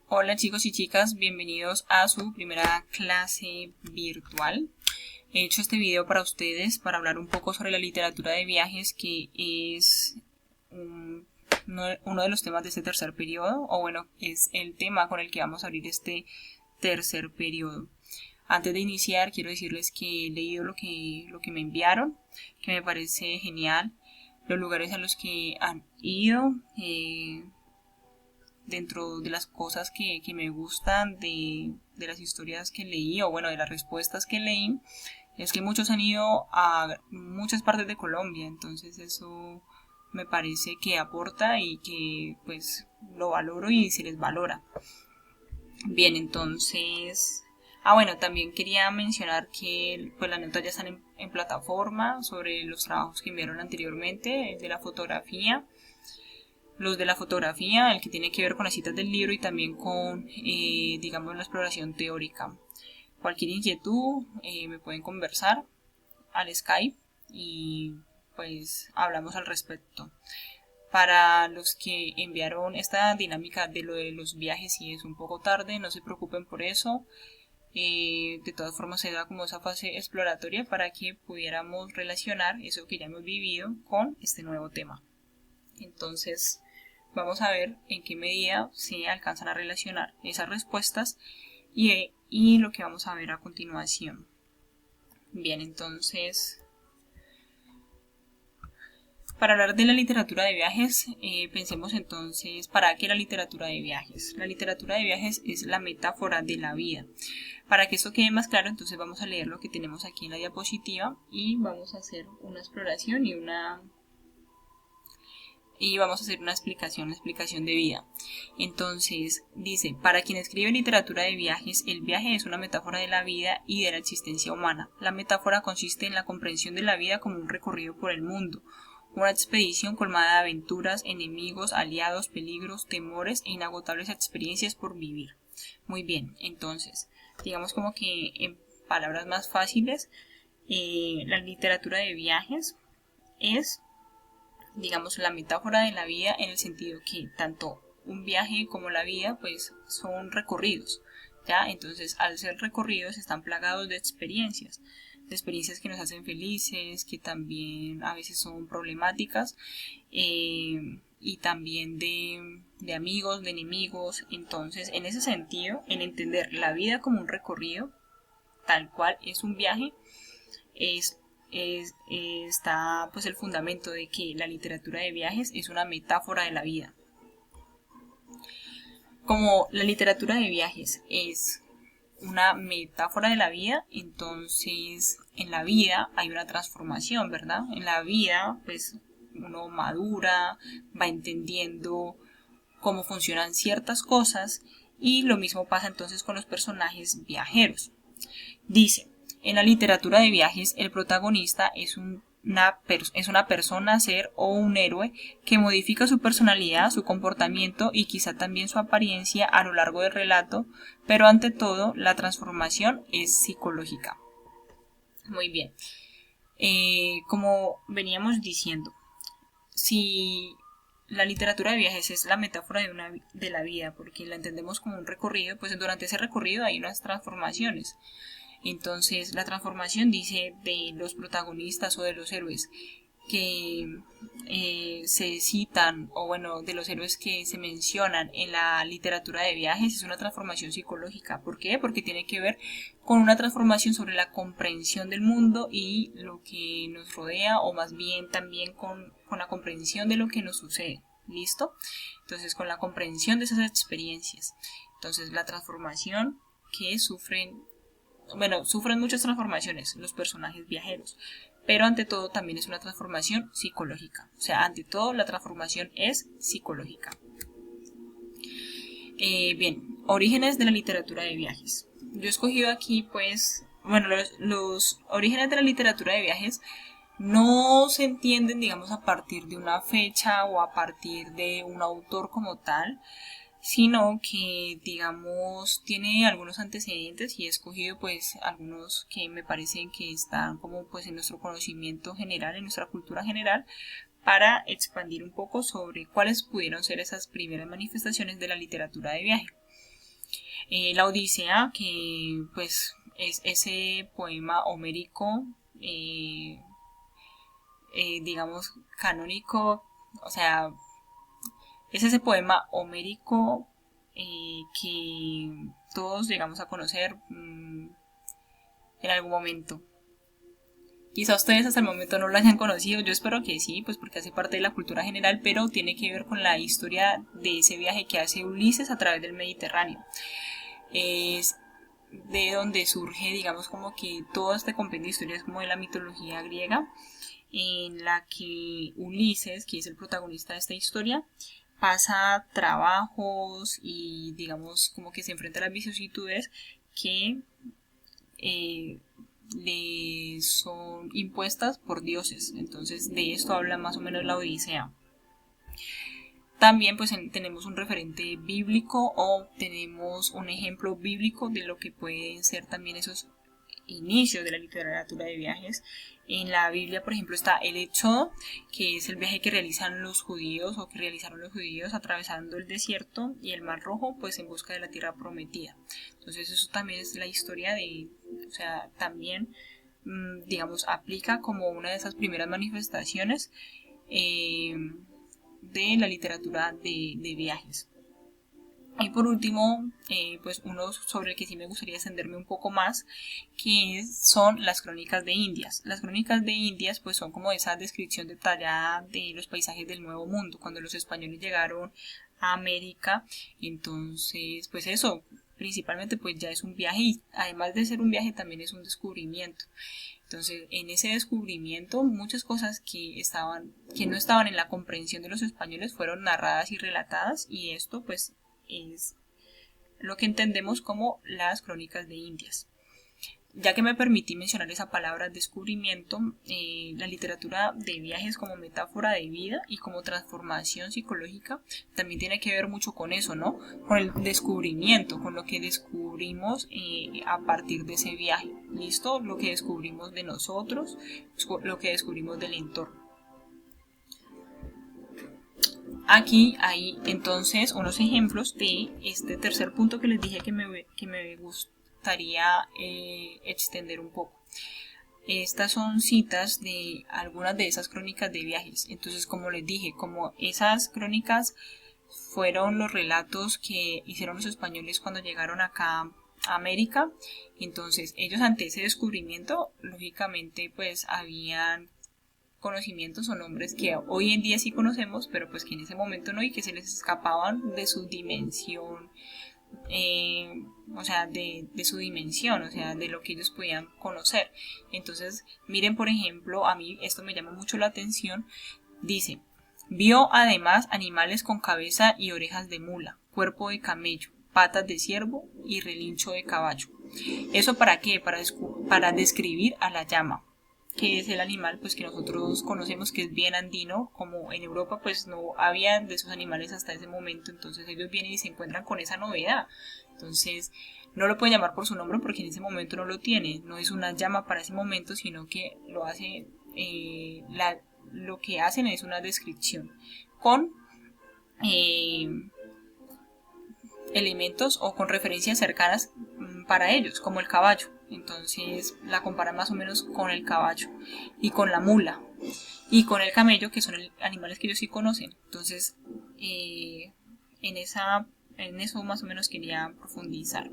Hola chicos y chicas, bienvenidos a su primera clase virtual. He hecho este video para ustedes para hablar un poco sobre la literatura de viajes, que es uno de los temas de este tercer periodo, o bueno, es el tema con el que vamos a abrir este tercer periodo. Antes de iniciar, quiero decirles que he leído lo que me enviaron, que me parece genial, los lugares a los que han ido, dentro de las cosas que me gustan de las historias que leí, o bueno, de las respuestas que leí, es que muchos han ido a muchas partes de Colombia, entonces eso me parece que aporta y que pues lo valoro y se les valora. Bien, entonces... bueno, también quería mencionar que pues las notas ya están en plataforma sobre los trabajos que enviaron anteriormente, de la fotografía. Los de la fotografía, el que tiene que ver con las citas del libro y también con, digamos, la exploración teórica. Cualquier inquietud me pueden conversar al Skype y pues hablamos al respecto. Para los que enviaron esta dinámica de lo de los viajes, si es un poco tarde, no se preocupen por eso. De todas formas se da como esa fase exploratoria para que pudiéramos relacionar eso que ya hemos vivido con este nuevo tema. Entonces vamos a ver en qué medida se alcanzan a relacionar esas respuestas y lo que vamos a ver a continuación. Bien, entonces, para hablar de la literatura de viajes, pensemos entonces, ¿para qué la literatura de viajes? La literatura de viajes es la metáfora de la vida. Para que esto quede más claro, entonces vamos a leer lo que tenemos aquí en la diapositiva y vamos a hacer una exploración y vamos a hacer una explicación de vida. Entonces, dice, para quien escribe literatura de viajes, el viaje es una metáfora de la vida y de la existencia humana. La metáfora consiste en la comprensión de la vida como un recorrido por el mundo, una expedición colmada de aventuras, enemigos, aliados, peligros, temores e inagotables experiencias por vivir. Muy bien, entonces, digamos como que en palabras más fáciles, la literatura de viajes es, digamos, la metáfora de la vida, en el sentido que tanto un viaje como la vida pues son recorridos, ¿ya? Entonces, al ser recorridos están plagados de experiencias que nos hacen felices, que también a veces son problemáticas, y también de amigos, de enemigos. Entonces, en ese sentido, en entender la vida como un recorrido, tal cual es un viaje, es está pues el fundamento de que la literatura de viajes es una metáfora de la vida. Como la literatura de viajes es una metáfora de la vida, entonces en la vida hay una transformación, ¿verdad? En la vida pues uno madura, va entendiendo cómo funcionan ciertas cosas, y lo mismo pasa entonces con los personajes viajeros. Dice, en la literatura de viajes, el protagonista es una persona, ser o un héroe que modifica su personalidad, su comportamiento y quizá también su apariencia a lo largo del relato, pero ante todo la transformación es psicológica. Muy bien. Como veníamos diciendo, si la literatura de viajes es la metáfora de la vida, porque la entendemos como un recorrido, pues durante ese recorrido hay unas transformaciones. Entonces, la transformación, dice, de los protagonistas o de los héroes que se citan, o bueno, de los héroes que se mencionan en la literatura de viajes, es una transformación psicológica. ¿Por qué? Porque tiene que ver con una transformación sobre la comprensión del mundo y lo que nos rodea, o más bien también con la comprensión de lo que nos sucede. ¿Listo? Entonces, con la comprensión de esas experiencias. Entonces, la transformación que sufren muchas transformaciones los personajes viajeros, pero ante todo también es una transformación psicológica. O sea, ante todo la transformación es psicológica. Bien, orígenes de la literatura de viajes. Yo he escogido aquí pues, bueno, los orígenes de la literatura de viajes no se entienden, digamos, a partir de una fecha o a partir de un autor como tal, sino que, digamos, tiene algunos antecedentes, y he escogido pues algunos que me parecen que están como pues en nuestro conocimiento general, en nuestra cultura general, para expandir un poco sobre cuáles pudieron ser esas primeras manifestaciones de la literatura de viaje. La Odisea, que pues es ese poema homérico, digamos, canónico, o sea, es ese poema homérico que todos llegamos a conocer en algún momento. Quizá ustedes hasta el momento no lo hayan conocido, yo espero que sí, pues porque hace parte de la cultura general, pero tiene que ver con la historia de ese viaje que hace Ulises a través del Mediterráneo. Es de donde surge, digamos, como que todo este compendio de historias como de la mitología griega, en la que Ulises, que es el protagonista de esta historia, pasa trabajos y digamos como que se enfrenta a las vicisitudes que le son impuestas por dioses. Entonces de esto habla más o menos la Odisea. También pues tenemos un referente bíblico o tenemos un ejemplo bíblico de lo que pueden ser también esos inicios de la literatura de viajes. En la Biblia, por ejemplo, está el Éxodo, que es el viaje que realizan los judíos o que realizaron los judíos atravesando el desierto y el Mar Rojo, pues en busca de la tierra prometida. Entonces eso también es la historia de, o sea, también, digamos, aplica como una de esas primeras manifestaciones de la literatura de viajes. Y por último, pues uno sobre el que sí me gustaría extenderme un poco más, que son las crónicas de Indias. Las crónicas de Indias pues son como esa descripción detallada de los paisajes del Nuevo Mundo, cuando los españoles llegaron a América. Entonces, pues eso, principalmente pues ya es un viaje y además de ser un viaje también es un descubrimiento. Entonces, en ese descubrimiento, muchas cosas que no estaban en la comprensión de los españoles fueron narradas y relatadas, y esto pues es lo que entendemos como las crónicas de Indias. Ya que me permití mencionar esa palabra descubrimiento, la literatura de viajes como metáfora de vida y como transformación psicológica también tiene que ver mucho con eso, ¿no? Con el descubrimiento, con lo que descubrimos a partir de ese viaje. ¿Listo? Lo que descubrimos de nosotros, lo que descubrimos del entorno. Aquí hay entonces unos ejemplos de este tercer punto que les dije que me gustaría extender un poco. Estas son citas de algunas de esas crónicas de viajes. Entonces, como les dije, como esas crónicas fueron los relatos que hicieron los españoles cuando llegaron acá a América, entonces ellos ante ese descubrimiento, lógicamente, pues habían conocimientos o nombres que hoy en día sí conocemos, pero pues que en ese momento no, y que se les escapaban de su dimensión, o sea, de su dimensión, o sea, de lo que ellos podían conocer. Entonces, miren, por ejemplo, a mí esto me llama mucho la atención. Dice: vio además animales con cabeza y orejas de mula, cuerpo de camello, patas de ciervo y relincho de caballo. ¿Eso para qué? Para describir a la llama, que es el animal pues que nosotros conocemos, que es bien andino. Como en Europa pues no había de esos animales hasta ese momento, entonces ellos vienen y se encuentran con esa novedad. Entonces no lo pueden llamar por su nombre porque en ese momento no lo tiene, no es una llama para ese momento, sino que lo hace, lo que hacen es una descripción con elementos o con referencias cercanas para ellos, como el caballo. Entonces la comparan más o menos con el caballo y con la mula y con el camello, que son animales que ellos sí conocen. Entonces en eso más o menos quería profundizar.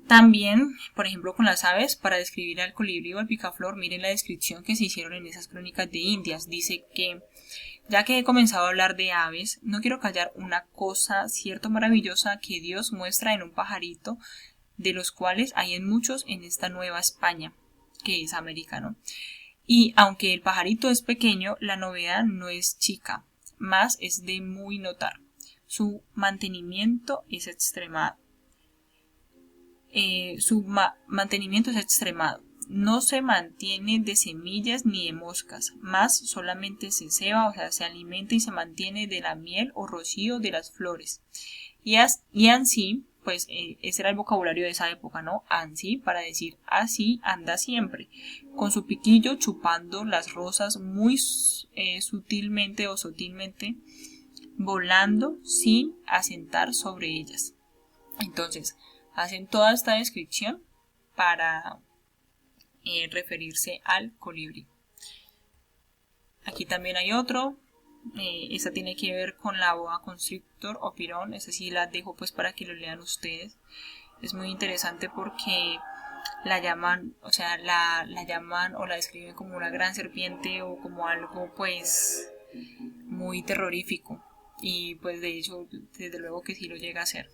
También, por ejemplo, con las aves, para describir al colibrí o al picaflor, miren la descripción que se hicieron en esas crónicas de Indias. Dice que: ya que he comenzado a hablar de aves, no quiero callar una cosa cierto maravillosa que Dios muestra en un pajarito, de los cuales hay en muchos en esta Nueva España, que es América, ¿no? Y aunque el pajarito es pequeño, la novedad no es chica, más es de muy notar. Su mantenimiento es extremado. No se mantiene de semillas ni de moscas, más solamente se ceba, o sea, se alimenta y se mantiene de la miel o rocío de las flores. Y así, pues ese era el vocabulario de esa época, ¿no? Ansí, para decir así anda siempre, con su piquillo chupando las rosas muy sutilmente o sutilmente, volando sin asentar sobre ellas. Entonces, hacen toda esta descripción para referirse al colibrí. Aquí también hay otro. Esta tiene que ver con la boa constrictor o pirón. Esta sí la dejo pues para que lo lean ustedes. Es muy interesante porque la llaman, o sea, la llaman o la describen como una gran serpiente o como algo pues muy terrorífico. Y pues de hecho, desde luego que sí lo llega a ser.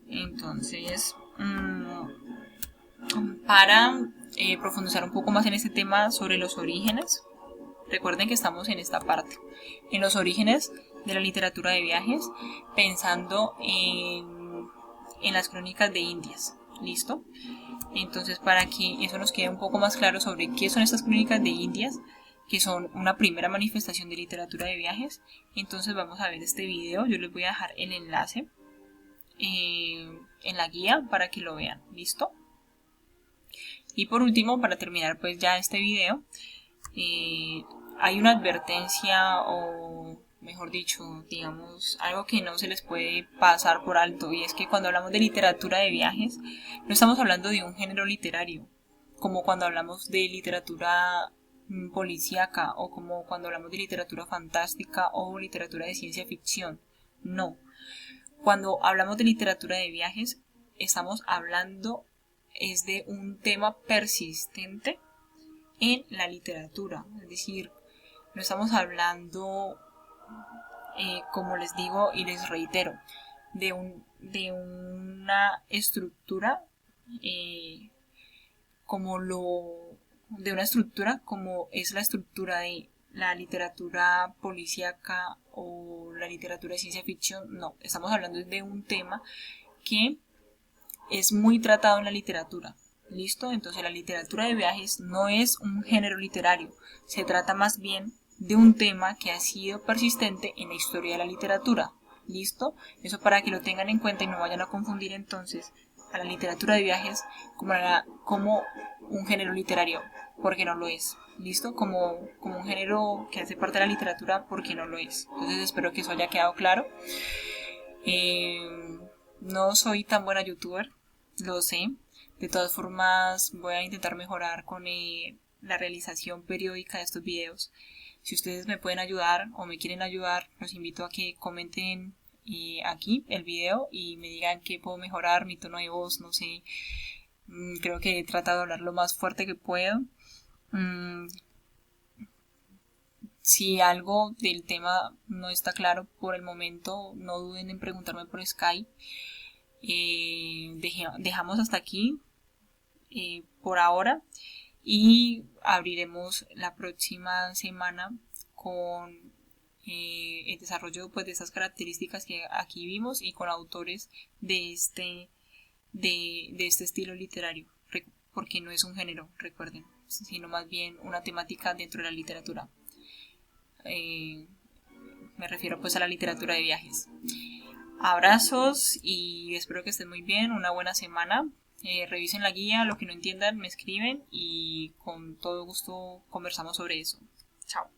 Entonces, para profundizar un poco más en este tema sobre los orígenes, recuerden que estamos en esta parte, en los orígenes de la literatura de viajes, pensando en las crónicas de Indias. ¿Listo? Entonces, para que eso nos quede un poco más claro sobre qué son estas crónicas de Indias, que son una primera manifestación de literatura de viajes, entonces vamos a ver este video. Yo les voy a dejar el enlace en la guía para que lo vean. ¿Listo? Y por último, para terminar pues ya este video, hay una advertencia, o mejor dicho, digamos, algo que no se les puede pasar por alto, y es que cuando hablamos de literatura de viajes, no estamos hablando de un género literario, como cuando hablamos de literatura policíaca, o como cuando hablamos de literatura fantástica o literatura de ciencia ficción. No. Cuando hablamos de literatura de viajes, estamos hablando es de un tema persistente en la literatura, es decir, no estamos hablando, como les digo y les reitero, de una estructura de una estructura como es la estructura de la literatura policíaca o la literatura de ciencia ficción. No, estamos hablando de un tema que es muy tratado en la literatura. ¿Listo? Entonces la literatura de viajes no es un género literario, se trata más bien de un tema que ha sido persistente en la historia de la literatura. ¿Listo? Eso para que lo tengan en cuenta y no vayan a confundir entonces a la literatura de viajes como un género literario, porque no lo es. ¿Listo? Como un género que hace parte de la literatura, porque no lo es. Entonces espero que eso haya quedado claro. No soy tan buena youtuber, lo sé. De todas formas, voy a intentar mejorar con la realización periódica de estos videos. Si ustedes me pueden ayudar o me quieren ayudar, los invito a que comenten aquí el video y me digan qué puedo mejorar, mi tono de voz, no sé. Creo que he tratado de hablar lo más fuerte que puedo. Si algo del tema no está claro por el momento, no duden en preguntarme por Skype. Dejamos hasta aquí por ahora y abriremos la próxima semana con el desarrollo pues de estas características que aquí vimos y con autores de este estilo literario, porque no es un género, recuerden, sino más bien una temática dentro de la literatura. Me refiero pues a la literatura de viajes. Abrazos y espero que estén muy bien, una buena semana. Revisen la guía, lo que no entiendan me escriben y con todo gusto conversamos sobre eso. Chao.